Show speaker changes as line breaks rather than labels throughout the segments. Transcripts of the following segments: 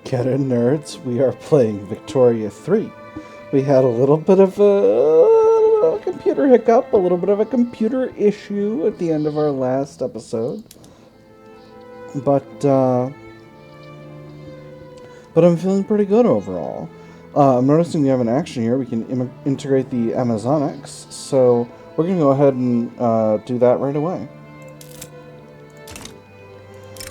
Get it, nerds? We are playing Victoria 3. We had a little bit of a computer hiccup, a little bit of a computer issue at the end of our last episode. But I'm feeling pretty good overall. I'm noticing we have an action here. We can integrate the Amazonics, so we're going to go ahead and do that right away.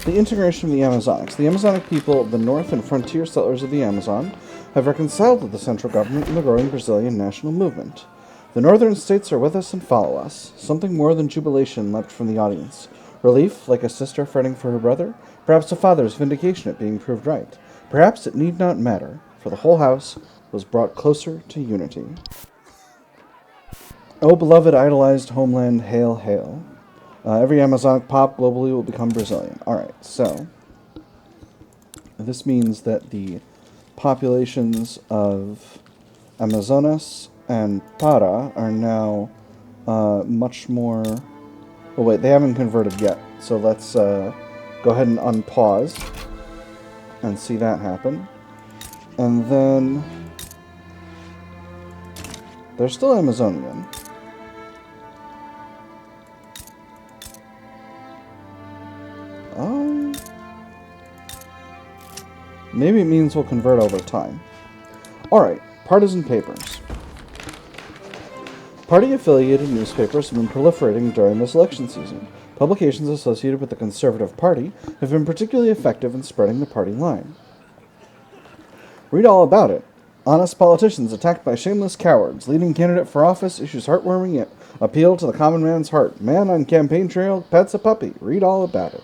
The integration of the Amazonics. The Amazonic people of the north and frontier settlers of the Amazon have reconciled with the central government in the growing Brazilian national movement. The northern states are with us and follow us. Something more than jubilation leapt from the audience. Relief, like a sister fretting for her brother, perhaps a father's vindication at being proved right. Perhaps it need not matter, for the whole house was brought closer to unity. O beloved, idolized homeland, hail, hail. Every Amazonic pop globally will become Brazilian. Alright, so this means that the populations of Amazonas and Para are now much more... Oh wait, they haven't converted yet, so let's go ahead and unpause and see that happen. And then they're still Amazonian. Maybe it means we'll convert over time. Alright, partisan papers. Party-affiliated newspapers have been proliferating during this election season. Publications associated with the Conservative Party have been particularly effective in spreading the party line. Read all about it. Honest politicians attacked by shameless cowards. Leading candidate for office issues heartwarming appeal to the common man's heart. Man on campaign trail pets a puppy. Read all about it.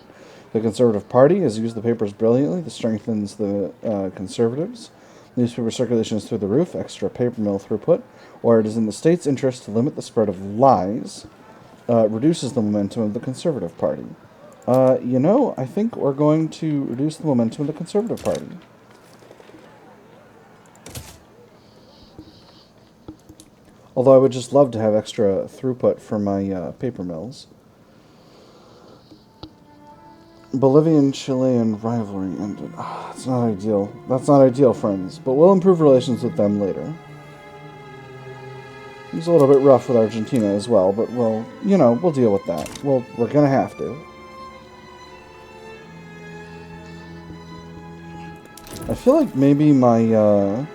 The Conservative Party has used the papers brilliantly. This strengthens the Conservatives. Newspaper circulation is through the roof, extra paper mill throughput, or it is in the state's interest to limit the spread of lies, reduces the momentum of the Conservative Party. I think we're going to reduce the momentum of the Conservative Party. Although I would just love to have extra throughput for my paper mills. Bolivian-Chilean rivalry ended. That's not ideal. That's not ideal, friends. But we'll improve relations with them later. It's a little bit rough with Argentina as well, but we'll deal with that. We're gonna have to. I feel like maybe my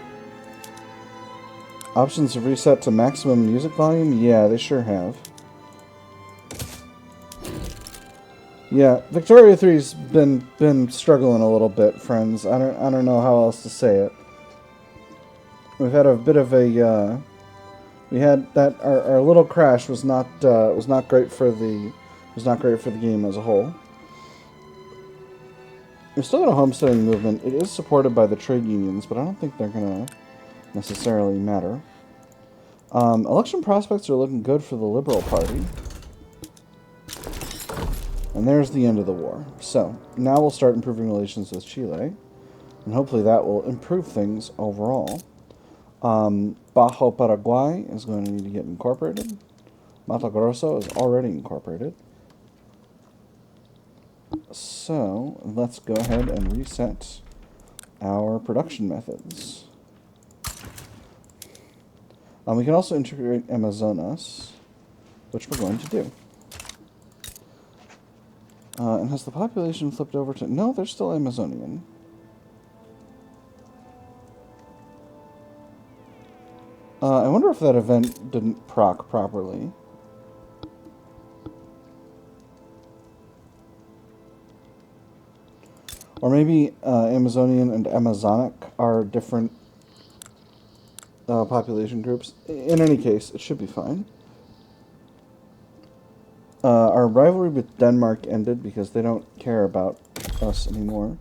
options have reset to maximum music volume. Yeah, they sure have. Yeah, Victoria 3's been struggling a little bit, friends. I don't know how else to say it. We've had a bit of a we had that our little crash was not great for the game as a whole. We've still got a homesteading movement. It is supported by the trade unions, but I don't think they're gonna necessarily matter. Election prospects are looking good for the Liberal Party. And there's the end of the war. So, now we'll start improving relations with Chile. And hopefully that will improve things overall. Bajo Paraguay is going to need to get incorporated. Mato Grosso is already incorporated. So, let's go ahead and reset our production methods. We can also integrate Amazonas, which we're going to do. And has the population flipped over to... No, they're still Amazonian. I wonder if that event didn't proc properly. Or maybe Amazonian and Amazonic are different population groups. In any case, it should be fine. Our rivalry with Denmark ended because they don't care about us anymore.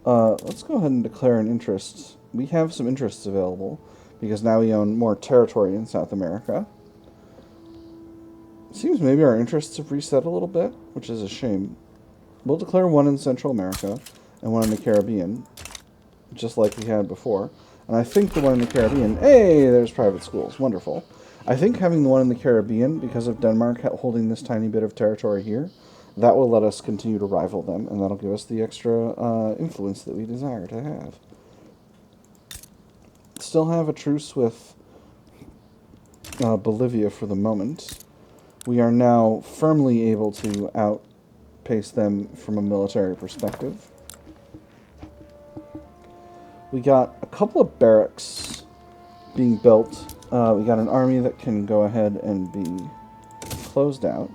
Let's go ahead and declare an interest. We have some interests available because now we own more territory in South America. It seems maybe our interests have reset a little bit, which is a shame. We'll declare one in Central America and one in the Caribbean, just like we had before. And I think the one in the Caribbean... Hey, there's private schools. Wonderful. I think having the one in the Caribbean, because of Denmark holding this tiny bit of territory here, that will let us continue to rival them, and that'll give us the extra influence that we desire to have. Still have a truce with Bolivia for the moment. We are now firmly able to outpace them from a military perspective. We got a couple of barracks being built. We got an army that can go ahead and be closed out.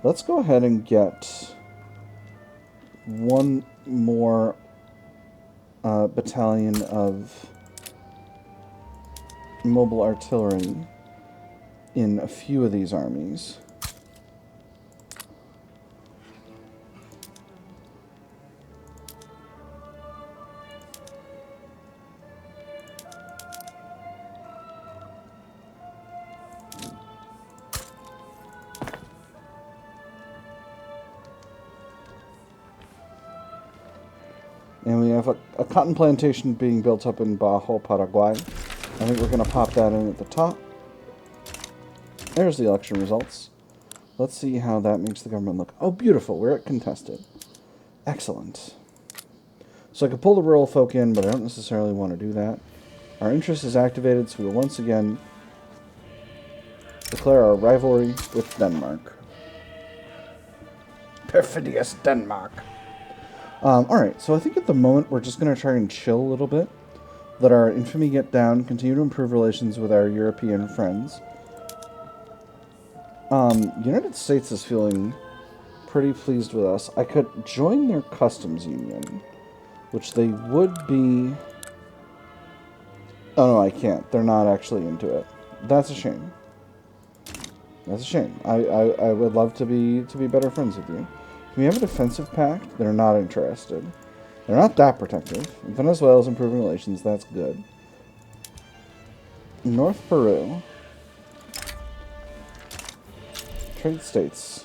Let's go ahead and get one more battalion of mobile artillery in a few of these armies. And we have a cotton plantation being built up in Bajo, Paraguay. I think we're going to pop that in at the top. There's the election results. Let's see how that makes the government look. Oh, beautiful. We're at contested. Excellent. So I could pull the rural folk in, but I don't necessarily want to do that. Our interest is activated, so we'll once again declare our rivalry with Denmark. Perfidious Denmark. Alright, so I think at the moment we're just going to try and chill a little bit. Let our infamy get down, continue to improve relations with our European friends. United States is feeling pretty pleased with us. I could join their customs union, which they would be... Oh no, I can't. They're not actually into it. That's a shame. That's a shame. I would love to be better friends with you. Can we have a defensive pact? They're not interested. They're not that protective. Venezuela's improving relations. That's good. North Peru. Trade states.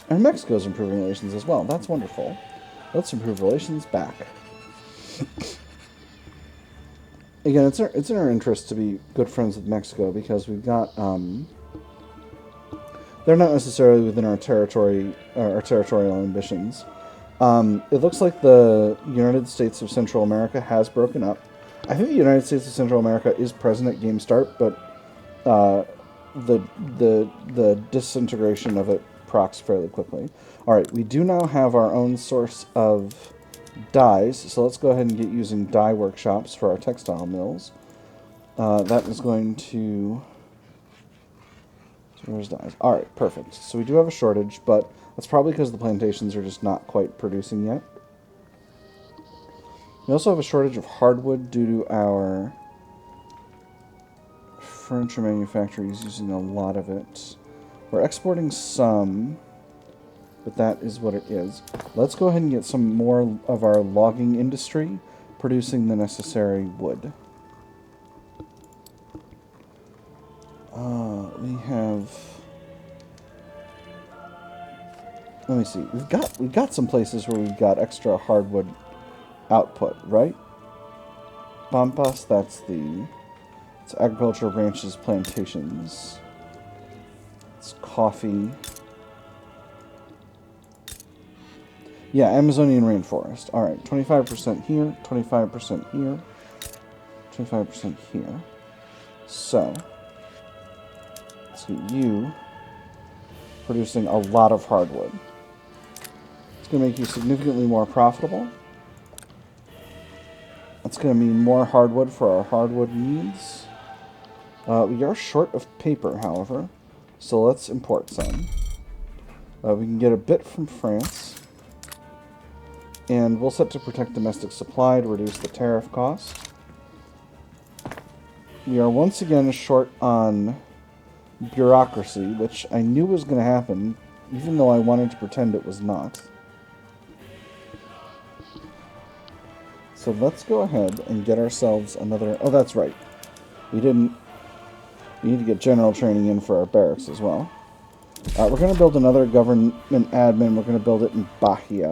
And Mexico's improving relations as well. That's wonderful. Let's improve relations back. Again, it's in our interest to be good friends with Mexico because we've got... they're not necessarily within our territory, our territorial ambitions. It looks like the United States of Central America has broken up. I think the United States of Central America is present at game start, but the disintegration of it procs fairly quickly. All right, we do now have our own source of dyes, so let's go ahead and get using dye workshops for our textile mills. That is going to... Where's dyes? Alright, perfect. So we do have a shortage, but that's probably because the plantations are just not quite producing yet. We also have a shortage of hardwood due to our furniture manufacturers using a lot of it. We're exporting some, but that is what it is. Let's go ahead and get some more of our logging industry producing the necessary wood. We have... Let me see. We've got some places where we've got extra hardwood output, right? Pampas, it's agricultural branches, plantations. It's coffee. Yeah, Amazonian rainforest. Alright, 25% here, 25% here, 25% here. So... let's get you producing a lot of hardwood. It's going to make you significantly more profitable. That's going to mean more hardwood for our hardwood needs. We are short of paper, however, so let's import some. We can get a bit from France. And we'll set to protect domestic supply to reduce the tariff cost. We are once again short on bureaucracy, which I knew was going to happen, even though I wanted to pretend it was not. So let's go ahead and get ourselves another... Oh, that's right. We need to get general training in for our barracks as well. We're going to build another government admin. We're going to build it in Bahia.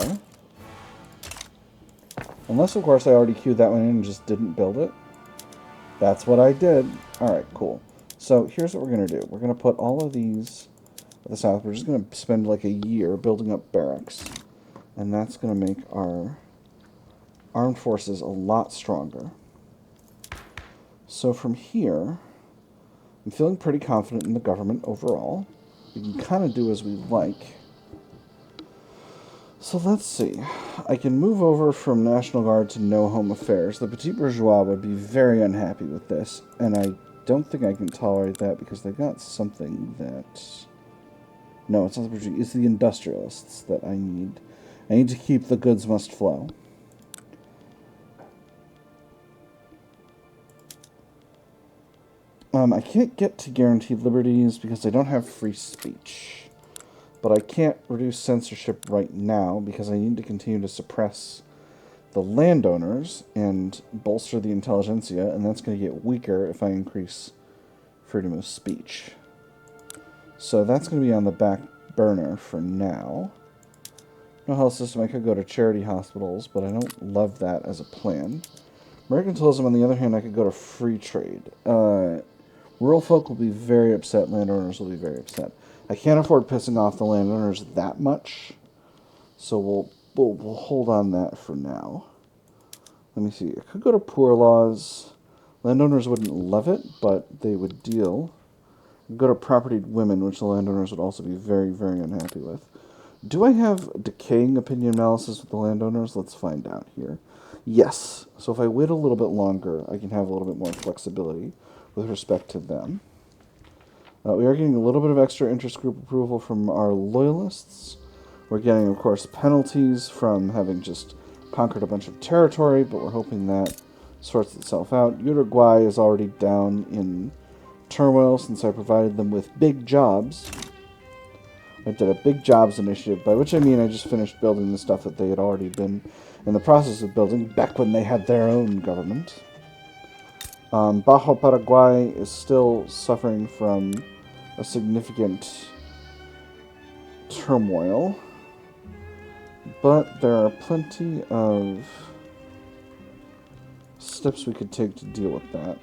Unless, of course, I already queued that one in and just didn't build it. That's what I did. Alright, cool. So here's what we're going to do. We're going to put all of these at the south. We're just going to spend like a year building up barracks. And that's going to make our armed forces a lot stronger. So from here, I'm feeling pretty confident in the government overall. We can kind of do as we like. So let's see. I can move over from National Guard to No Home Affairs. The petit bourgeois would be very unhappy with this, and I don't think I can tolerate that because they got something that... No, it's not the bourgeois. It's the industrialists that I need. I need to keep the goods must flow. I can't get to guaranteed liberties because I don't have free speech. But I can't reduce censorship right now because I need to continue to suppress the landowners and bolster the intelligentsia, and that's going to get weaker if I increase freedom of speech. So that's going to be on the back burner for now. No health system, I could go to charity hospitals, but I don't love that as a plan. Mercantilism, on the other hand, I could go to free trade. Rural folk will be very upset, landowners will be very upset. I can't afford pissing off the landowners that much, so we'll hold on that for now. Let me see. I could go to poor laws. Landowners wouldn't love it, but they would deal. Go to propertied women, which the landowners would also be very, very unhappy with. Do I have decaying opinion analysis with the landowners? Let's find out here. Yes. So if I wait a little bit longer, I can have a little bit more flexibility with respect to them. We are getting a little bit of extra interest group approval from our loyalists. We're getting, of course, penalties from having just conquered a bunch of territory, but we're hoping that sorts itself out. Uruguay is already down in turmoil since I provided them with big jobs. I did a big jobs initiative, by which I mean I just finished building the stuff that they had already been in the process of building back when they had their own government. Bajo Paraguay is still suffering from a significant turmoil, but there are plenty of steps we could take to deal with that.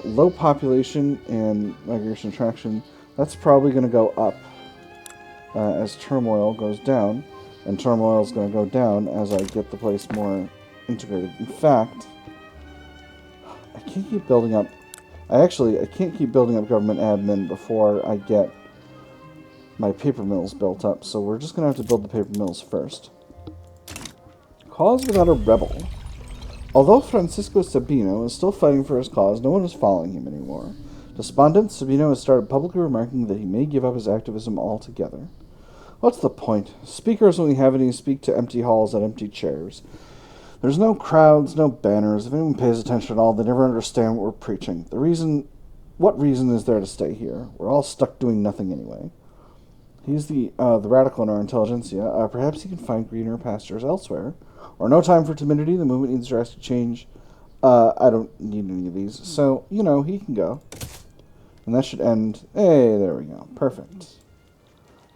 Low population and migration attraction, that's probably going to go up as turmoil goes down, and turmoil is going to go down as I get the place more integrated. In fact, I can't keep building up... I can't keep building up government admin before I get my paper mills built up, so we're just going to have to build the paper mills first. Cause without a rebel. Although Francisco Sabino is still fighting for his cause, no one is following him anymore. Despondent, Sabino has started publicly remarking that he may give up his activism altogether. What's the point? Speakers only have any speak to empty halls and empty chairs. There's no crowds, no banners. If anyone pays attention at all, they never understand what we're preaching. What reason is there to stay here? We're all stuck doing nothing anyway. He's the radical in our intelligentsia. Perhaps he can find greener pastures elsewhere. Or no time for timidity. The movement needs drastic change. I don't need any of these. So, he can go. And that should end. Hey, there we go. Perfect.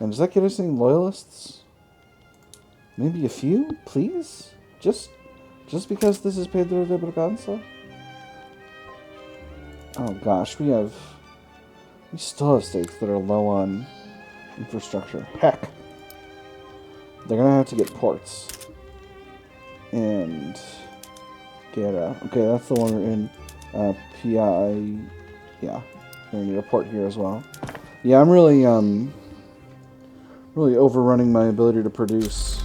And does that get us any loyalists? Maybe a few, please? Just because this is Pedro de Braganza? Oh gosh, we still have states that are low on infrastructure. Heck. They're gonna have to get ports. And get okay, that's the one we're in. PI, yeah. We're gonna need a port here as well. Yeah, I'm really overrunning my ability to produce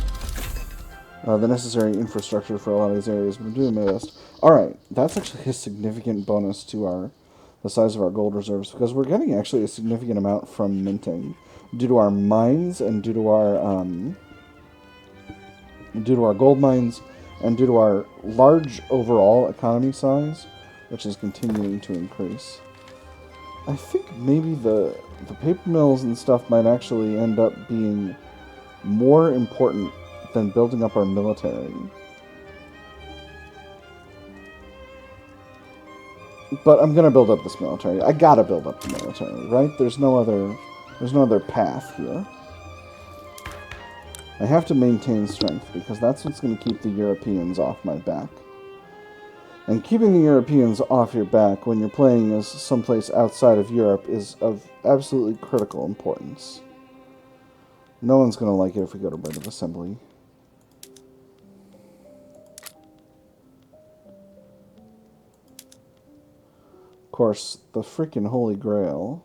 the necessary infrastructure for a lot of these areas, but I'm doing my best. Alright, that's actually a significant bonus to the size of our gold reserves, because we're getting actually a significant amount from minting, due to our mines, and due to our gold mines, and due to our large overall economy size, which is continuing to increase. I think maybe the paper mills and stuff might actually end up being more important than building up our military. But I'm gonna build up this military. I gotta build up the military, right? There's no other path here. I have to maintain strength because that's what's gonna keep the Europeans off my back. And keeping the Europeans off your back when you're playing as someplace outside of Europe is of absolutely critical importance. No one's going to like it if we go to Writ of Assembly. Of course, the freaking Holy Grail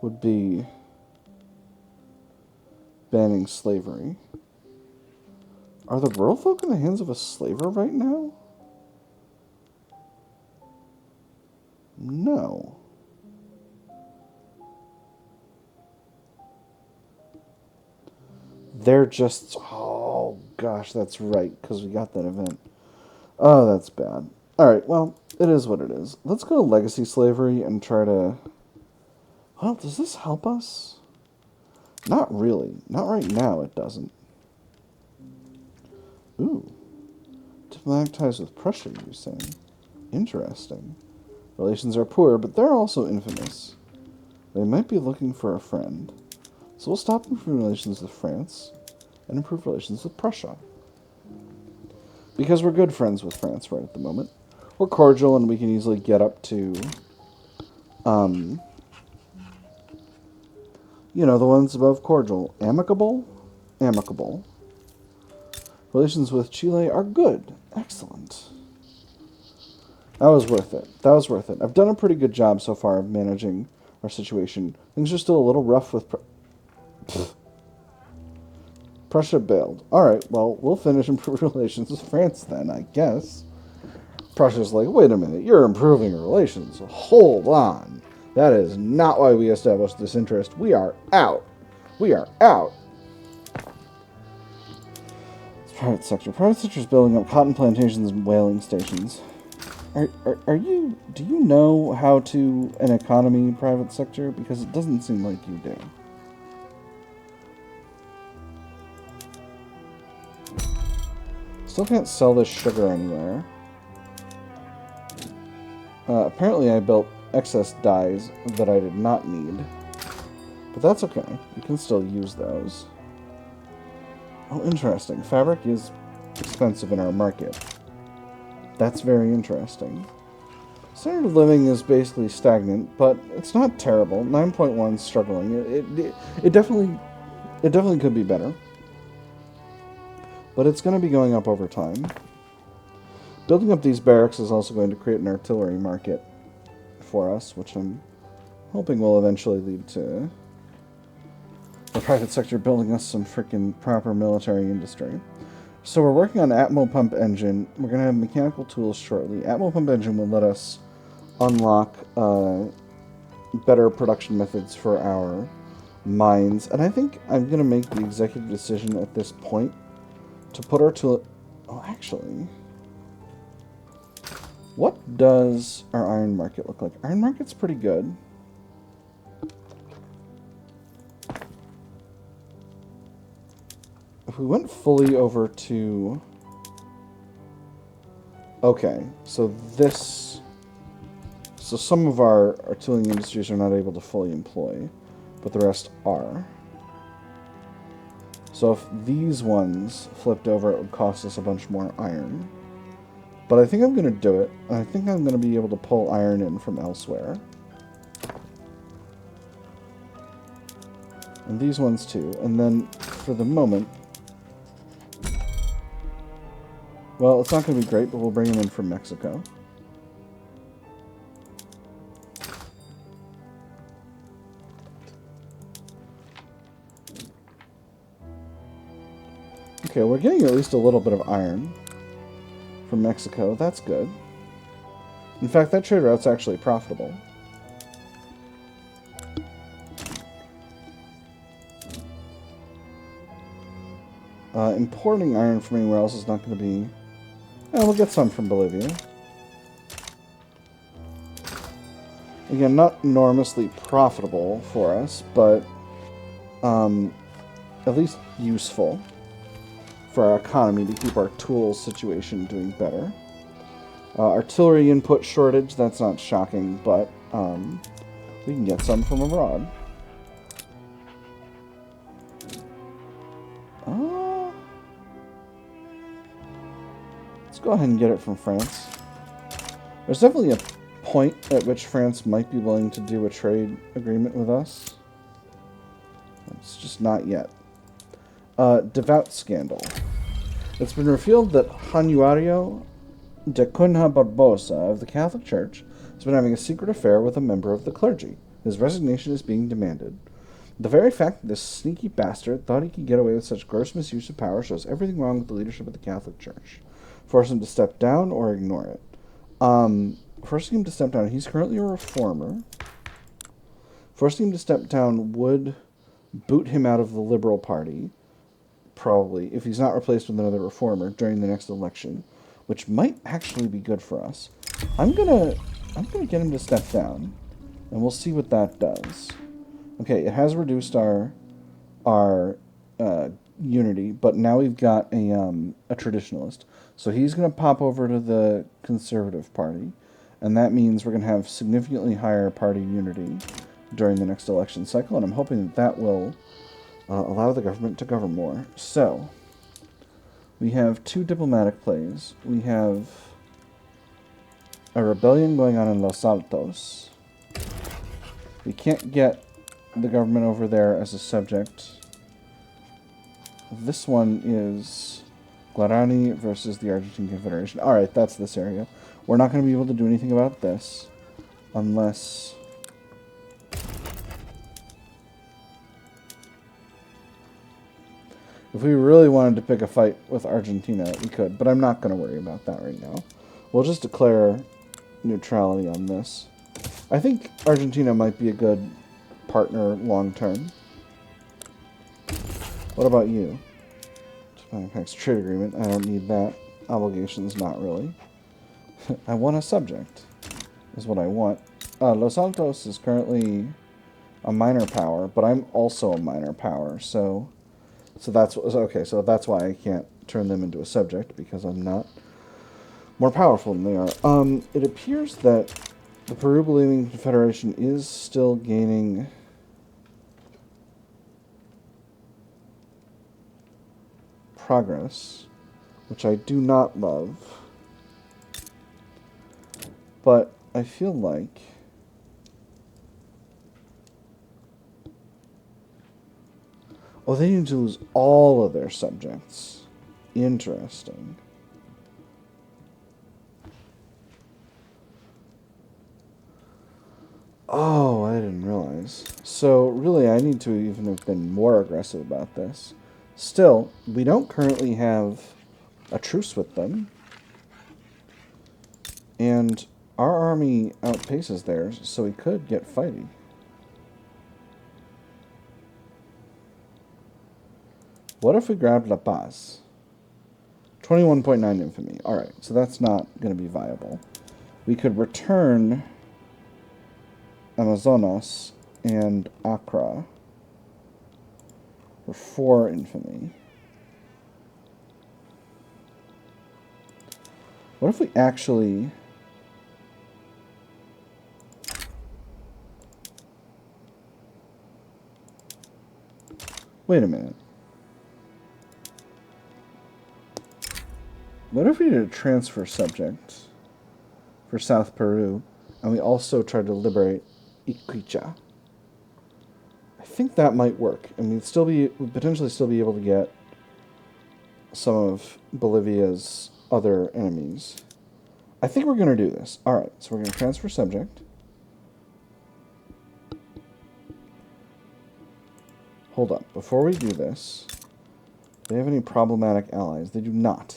would be banning slavery. Are the rural folk in the hands of a slaver right now? No. They're just... Oh, gosh, that's right, because we got that event. Oh, that's bad. Alright, well, it is what it is. Let's go to legacy slavery and try to... Well, does this help us? Not really. Not right now, it doesn't. Ooh. Diplomatic ties with Prussia, you're saying. Interesting. Relations are poor, but they're also infamous. They might be looking for a friend. So we'll stop improving relations with France and improve relations with Prussia. Because we're good friends with France right at the moment. We're cordial and we can easily get up to, you know, the ones above cordial. Amicable? Amicable. Relations with Chile are good. Excellent. That was worth it. That was worth it. I've done a pretty good job so far of managing our situation. Things are still a little rough with... Prussia bailed. Alright, well, we'll finish improved relations with France then, I guess. Prussia's like, wait a minute, you're improving relations. Hold on. That is not why we established this interest. We are out. We are out. Private sector. Private sector is building up cotton plantations and whaling stations. Are you... Do you know how to an economy private sector? Because it doesn't seem like you do. Still can't sell this sugar anywhere. Apparently I built excess dyes that I did not need. But that's okay. You can still use those. Oh, interesting. Fabric is expensive in our market. That's very interesting. Standard of living is basically stagnant, but it's not terrible. 9.1 is struggling. It definitely could be better. But it's going to be going up over time. Building up these barracks is also going to create an artillery market for us, which I'm hoping will eventually lead to the private sector building us some freaking proper military industry. So we're working on Atmo Pump Engine. We're going to have mechanical tools shortly. Atmo Pump Engine will let us unlock better production methods for our mines. And I think I'm going to make the executive decision at this point to put our tool... Oh, actually... What does our iron market look like? Iron market's pretty good. If we went fully over to... Okay, so this... So some of our tooling industries are not able to fully employ, but the rest are. So if these ones flipped over, it would cost us a bunch more iron. But I think I'm going to do it, and I think I'm going to be able to pull iron in from elsewhere. And these ones too. And then, for the moment... Well, it's not going to be great, but we'll bring them in from Mexico. Okay, we're getting at least a little bit of iron from Mexico. That's good. In fact, that trade route's actually profitable. Importing iron from anywhere else is not going to be... we'll get some from Bolivia. Again, not enormously profitable for us, but at least useful for our economy to keep our tools situation doing better. Artillery input shortage, that's not shocking, but we can get some from abroad. Let's Let's go ahead and get it from France. There's definitely a point at which France might be willing to do a trade agreement with us. It's just not yet. Devout scandal. It's been revealed that Januario de Cunha Barbosa of the Catholic Church has been having a secret affair with a member of the clergy. His resignation is being demanded. The very fact that this sneaky bastard thought he could get away with such gross misuse of power shows everything wrong with the leadership of the Catholic Church. Force him to step down or ignore it. Forcing him to step down, he's currently a reformer. Forcing him to step down would boot him out of the Liberal Party, probably, if he's not replaced with another reformer during the next election, which might actually be good for us. I'm gonna get him to step down, and we'll see what that does. Okay, it has reduced our unity, but now we've got a traditionalist. So he's going to pop over to the Conservative Party, and that means we're going to have significantly higher party unity during the next election cycle, and I'm hoping that that will allow the government to govern more. So, we have 2 diplomatic plays. We have a rebellion going on in Los Altos. We can't get the government over there as a subject. This one is Guarani versus the Argentine Confederation. Alright, that's this area. We're not going to be able to do anything about this unless... If we really wanted to pick a fight with Argentina, we could, but I'm not going to worry about that right now. We'll just declare neutrality on this. I think Argentina might be a good partner long term. What about you? Japan-Pax trade agreement. I don't need that. Obligations, not really. I want a subject, is what I want. Los Altos is currently a minor power, but I'm also a minor power, so that's okay. So that's why I can't turn them into a subject, because I'm not more powerful than they are. It appears that the Peru-Bolivian Confederation is still gaining progress, which I do not love. But I feel like oh, they need to lose all of their subjects. Interesting. Oh, I didn't realize. So, really, I need to even have been more aggressive about this. Still, we don't currently have a truce with them. And our army outpaces theirs, so we could get fighting. What if we grabbed La Paz? 21.9 infamy. Alright, so that's not going to be viable. We could return Amazonas and Accra for 4 infamy. What if we actually... Wait a minute. What if we did a transfer subject for South Peru, and we also tried to liberate Iquicha? I think that might work, and we'd potentially still be able to get some of Bolivia's other enemies. I think we're going to do this. Alright, so we're going to transfer subject. Hold up. Before we do this, do they have any problematic allies? They do not.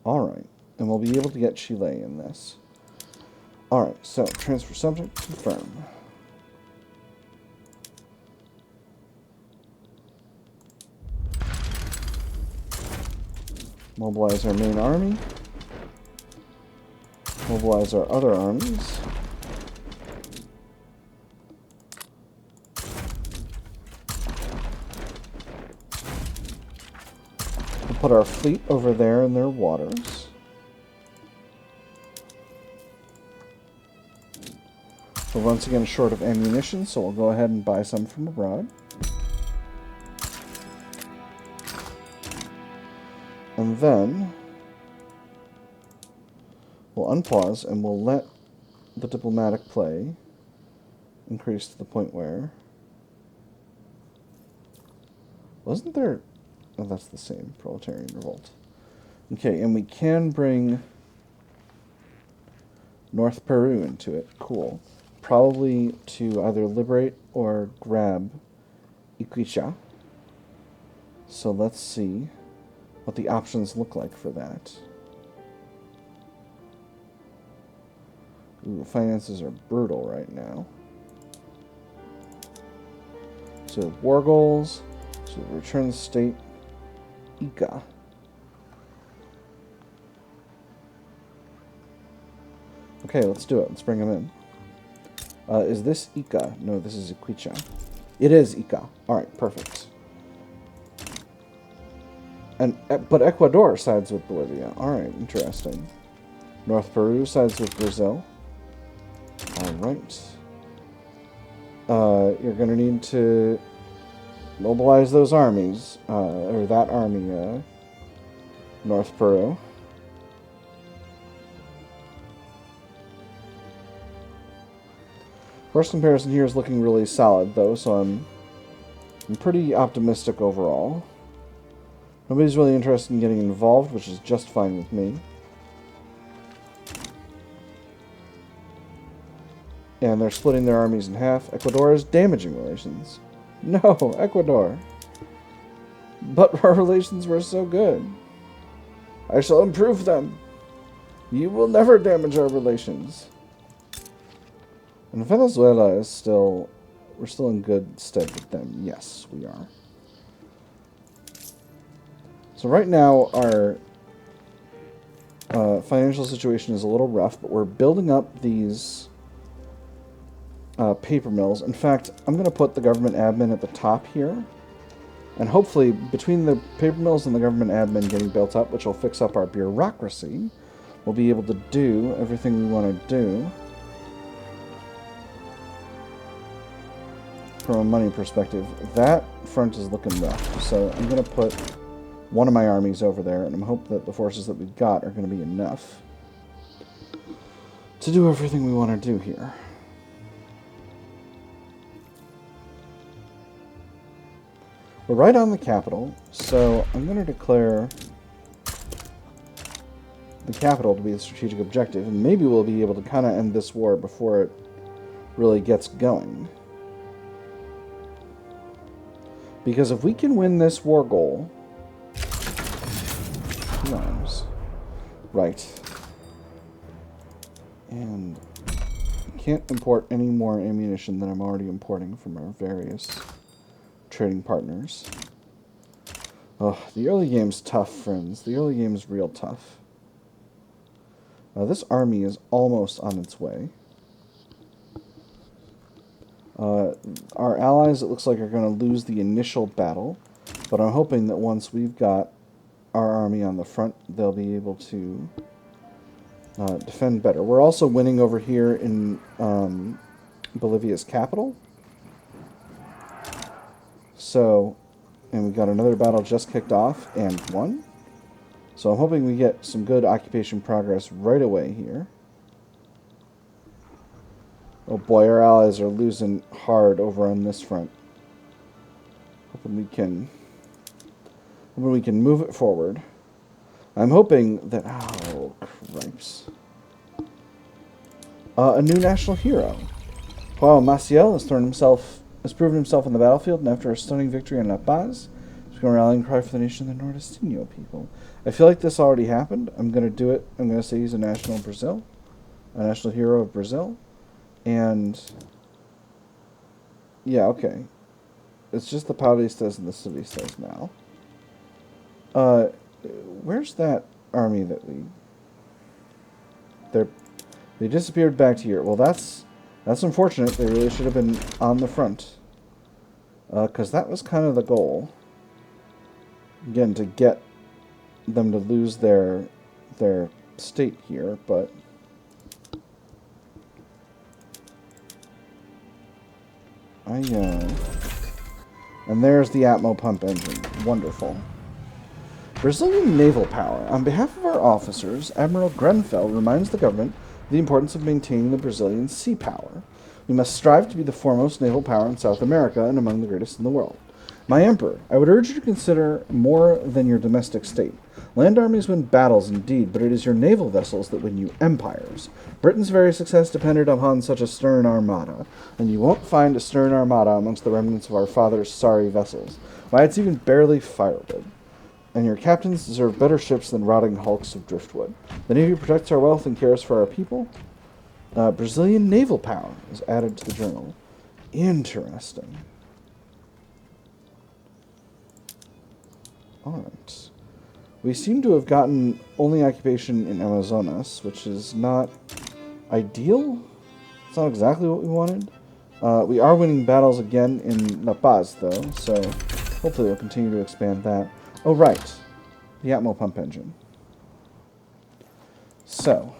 Alright, and we'll be able to get Chile in this. Alright, so transfer subject, confirm. Mobilize our main army. Mobilize our other armies. We'll put our fleet over there in their waters. We're once again short of ammunition, so we'll go ahead and buy some from abroad. And then We'll unpause and we'll let the diplomatic play increase to the point where... Wasn't there... Oh, that's the same. Proletarian revolt. Okay, and we can bring North Peru into it. Cool. Probably to either liberate or grab Iquicha. So let's see what the options look like for that. Ooh, finances are brutal right now. So war goals. So return the state. Ica. Okay, let's do it. Let's bring him in. Is this Ica? No, this is Iquicha. It is Ica. Alright, perfect. But Ecuador sides with Bolivia. Alright, interesting. North Peru sides with Brazil. Alright. You're going to need to mobilize those armies. Or that army, North Peru. First comparison here is looking really solid, though, so I'm pretty optimistic overall. Nobody's really interested in getting involved, which is just fine with me. And they're splitting their armies in half. Ecuador is damaging relations. No, Ecuador. But our relations were so good. I shall improve them. You will never damage our relations. And Venezuela is still... We're still in good stead with them. Yes, we are. So right now, our financial situation is a little rough, but we're building up these paper mills. In fact, I'm going to put the government admin at the top here. And hopefully, between the paper mills and the government admin getting built up, which will fix up our bureaucracy, we'll be able to do everything we want to do. From a money perspective, that front is looking rough. So I'm going to put one of my armies over there, and I'm hoping that the forces that we've got are going to be enough to do everything we want to do here. We're right on the capital, so I'm going to declare the capital to be the strategic objective, and maybe we'll be able to kind of end this war before it really gets going. Because if we can win this war goal... 2 arms. Right. And I can't import any more ammunition than I'm already importing from our various trading partners. Oh, the early game's tough, friends. The early game's real tough. This army is almost on its way. Our allies, it looks like, are going to lose the initial battle, but I'm hoping that once we've got our army on the front, they'll be able to defend better. We're also winning over here in Bolivia's capital. So, and we've got another battle just kicked off and won. So I'm hoping we get some good occupation progress right away here. Oh boy, our allies are losing hard over on this front. Hoping we can move it forward. I'm hoping that... Oh, cripes. A new national hero. Wow, Maciel has proven himself on the battlefield, and after a stunning victory in La Paz, he's going to rallying cry for the nation of the Nordestino people. I feel like this already happened. I'm going to do it. I'm going to say he's a national hero of Brazil. And, yeah, okay. It's just the Paulistas and the Civistas now. Where's that army that they disappeared back to here. Well, that's unfortunate. They really should have been on the front. Because that was kind of the goal. Again, to get them to lose their state here, but... And there's the Atmo pump engine. Wonderful. Brazilian naval power. On behalf of our officers, Admiral Grenfell reminds the government of the importance of maintaining the Brazilian sea power. We must strive to be the foremost naval power in South America and among the greatest in the world. My emperor, I would urge you to consider more than your domestic state. Land armies win battles indeed, but it is your naval vessels that win you empires. Britain's very success depended upon such a stern armada, and you won't find a stern armada amongst the remnants of our father's sorry vessels. Why, it's even barely firewood. And your captains deserve better ships than rotting hulks of driftwood. The Navy protects our wealth and cares for our people. Brazilian naval power is added to the journal. Interesting. Alright. We seem to have gotten only occupation in Amazonas, which is not ideal. It's not exactly what we wanted. We are winning battles again in La Paz, though, so hopefully we'll continue to expand that. Oh, right. The Atmo pump engine. So,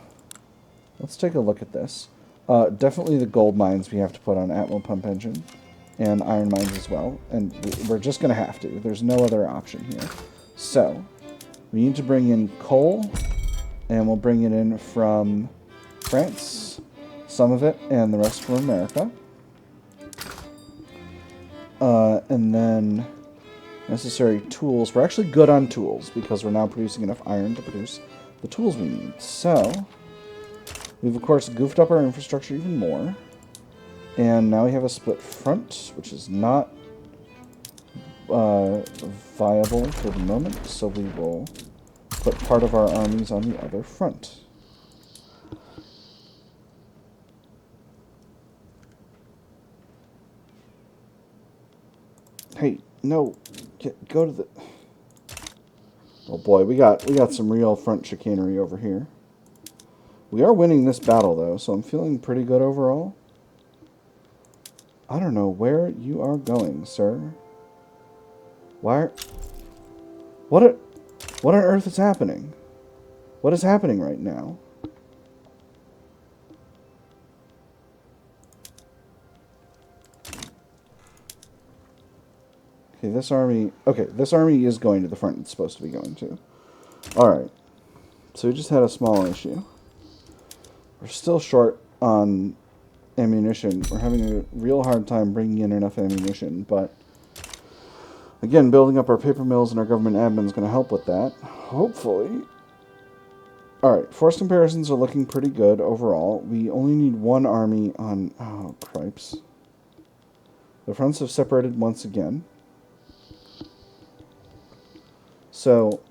let's take a look at this. Definitely the gold mines we have to put on Atmo pump engine. And iron mines as well. And we're just going to have to. There's no other option here. So, we need to bring in coal. And we'll bring it in from France. Some of it, and the rest from America. And then necessary tools. We're actually good on tools because we're now producing enough iron to produce the tools we need. So, we've of course goofed up our infrastructure even more. And now we have a split front, which is not viable for the moment. So we will put part of our armies on the other front. Hey, no, go to the... Oh boy, we got some real front chicanery over here. We are winning this battle though, so I'm feeling pretty good overall. I don't know where you are going, sir. What on earth is happening? What is happening right now? Okay, this army is going to the front it's supposed to be going to. Alright. So we just had a small issue. We're still short on ammunition. We're having a real hard time bringing in enough ammunition, but again, building up our paper mills and our government admin is going to help with that. Hopefully. Alright, force comparisons are looking pretty good overall. We only need one army on... Oh, cripes. The fronts have separated once again. So...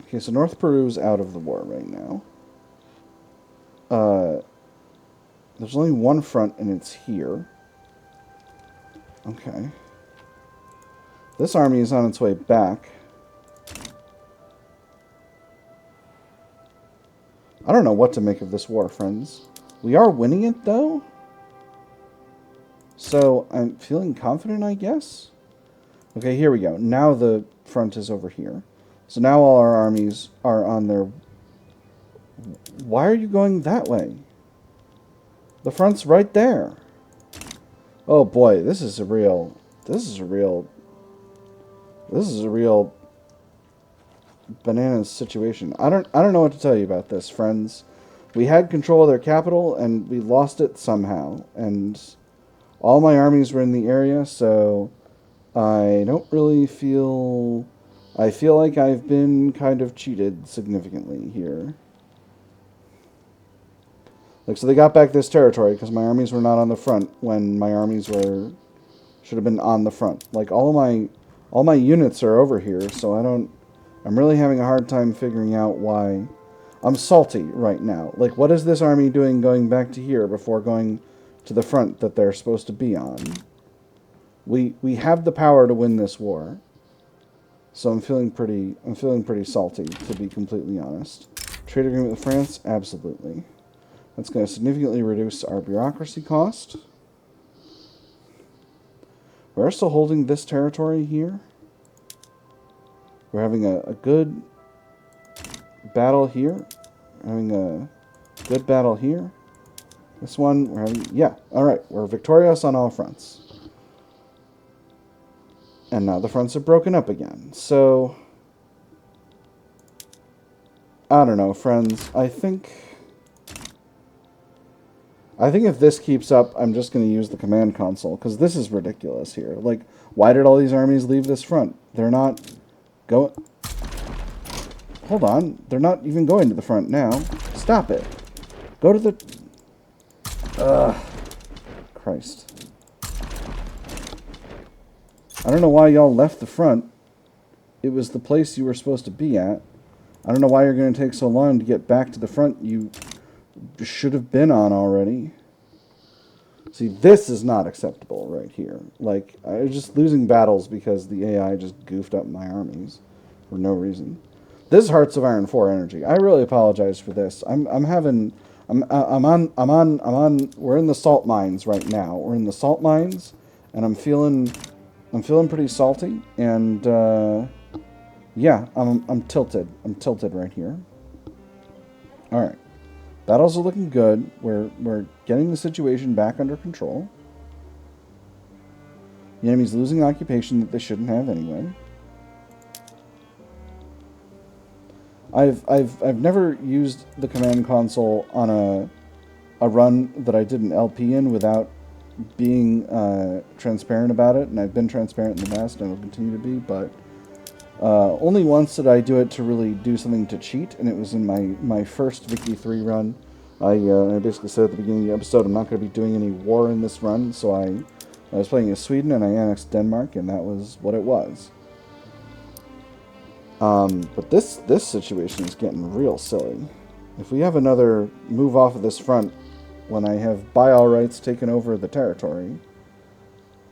Okay, so North Peru is out of the war right now. There's only one front, and it's here. Okay. This army is on its way back. I don't know what to make of this war, friends. We are winning it, though. So, I'm feeling confident, I guess? Okay, here we go. Now the front is over here. So now all our armies are on their... Why are you going that way? The front's right there. Oh boy, this is a real bananas situation. I don't know what to tell you about this, friends. We had control of their capital and we lost it somehow. And all my armies were in the area, so I don't really feel... I feel like I've been kind of cheated significantly here. Like, so they got back this territory because my armies were not on the front when my armies should have been on the front. Like, all my units are over here, so I'm really having a hard time figuring out why. I'm salty right now. Like, what is this army doing going back to here before going to the front that they're supposed to be on? We have the power to win this war. So I'm feeling pretty salty, to be completely honest. Trade agreement with France? Absolutely. That's going to significantly reduce our bureaucracy cost. We're still holding this territory here. We're having a good battle here. We're having a good battle here. This one, we're having... Yeah, alright. We're victorious on all fronts. And now the fronts are broken up again. So, I don't know, friends. I think if this keeps up, I'm just going to use the command console, because this is ridiculous here. Like, why did all these armies leave this front? They're not going... Hold on. They're not even going to the front now. Stop it. Go to the... Ugh. Christ. I don't know why y'all left the front. It was the place you were supposed to be at. I don't know why you're going to take so long to get back to the front you should have been on already. See, this is not acceptable right here. Like, I was just losing battles because the AI just goofed up my armies for no reason. This is Hearts of Iron 4 energy. I really apologize for this. I'm on, we're in the salt mines right now. We're in the salt mines, and I'm feeling pretty salty, and, yeah, I'm tilted. I'm tilted right here. Alright. Battles are looking good. We're getting the situation back under control. The enemy's losing occupation that they shouldn't have anyway. I've never used the command console on a run that I did an LP in without being transparent about it, and I've been transparent in the past and I will continue to be, but only once did I do it to really do something to cheat, and it was in my first Vicky 3 run. I basically said at the beginning of the episode I'm not going to be doing any war in this run, so I was playing as Sweden and I annexed Denmark, and that was what it was. But this situation is getting real silly. If we have another move off of this front when I have by all rights taken over the territory,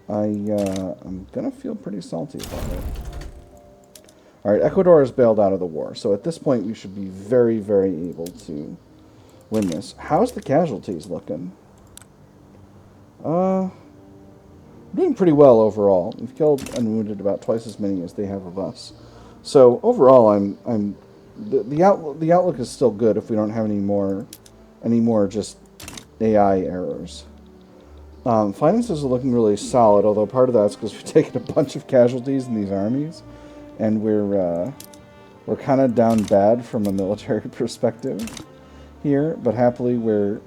I'm gonna feel pretty salty about it. Alright, Ecuador is bailed out of the war, so at this point we should be very, very able to win this. How's the casualties looking? We're doing pretty well overall. We've killed and wounded about twice as many as they have of us. So overall, the outlook is still good if we don't have any more just AI errors. Finances are looking really solid, although part of that's because we've taken a bunch of casualties in these armies, and we're kind of down bad from a military perspective here. But happily, we're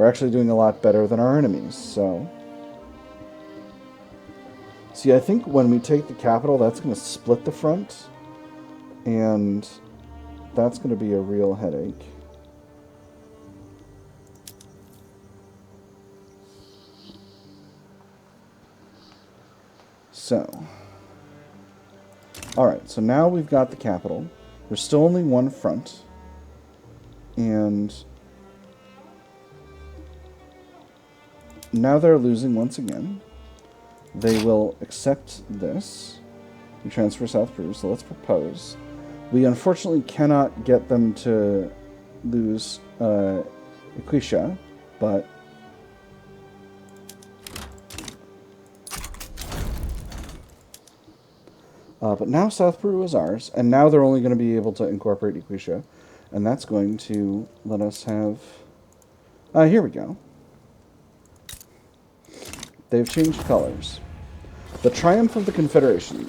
actually doing a lot better than our enemies. So. See, I think when we take the capital, that's going to split the front, and that's going to be a real headache. So, alright, so now we've got the capital. There's still only one front, and now they're losing once again. They will accept this. We transfer South Peru, so let's propose. We unfortunately cannot get them to lose Equisha, but now South Peru is ours, and now they're only going to be able to incorporate Equisha, and that's going to let us have... here we go. They've changed colors. The triumph of the Confederation.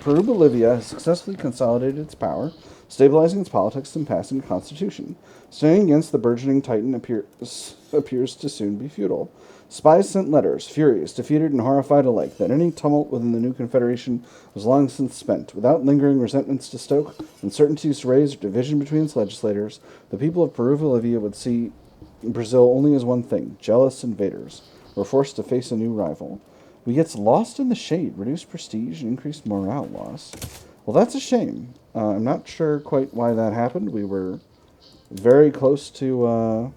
Peru-Bolivia has successfully consolidated its power, stabilizing its politics and passing a constitution. Standing against the burgeoning Titan appears to soon be futile. Spies sent letters, furious, defeated, and horrified alike, that any tumult within the new Confederation was long since spent. Without lingering resentments to stoke, uncertainties to raise, or division between its legislators, the people of Peru-Bolivia would see Brazil only as one thing: jealous invaders. We're forced to face a new rival. We get lost in the shade, reduced prestige, and increased morale loss. Well, that's a shame. I'm not sure quite why that happened. We were very close to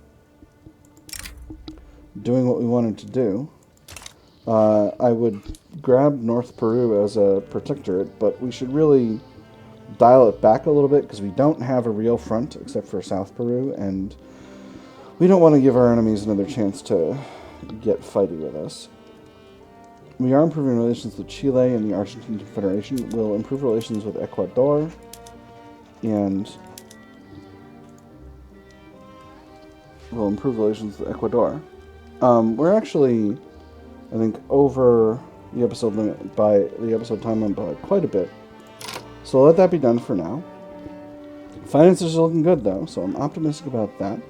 doing what we wanted to do. I would grab North Peru as a protectorate, but we should really dial it back a little bit because we don't have a real front except for South Peru, and we don't want to give our enemies another chance to get fighty with us. We are improving relations with Chile and the Argentine Confederation. We'll improve relations with Ecuador, and we'll improve relations with Ecuador. We're actually, I think, over the episode time limit by quite a bit. So let that be done for now. Finances are looking good, though, so I'm optimistic about that.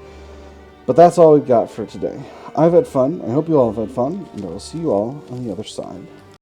But that's all we've got for today. I've had fun. I hope you all have had fun, and I will see you all on the other side.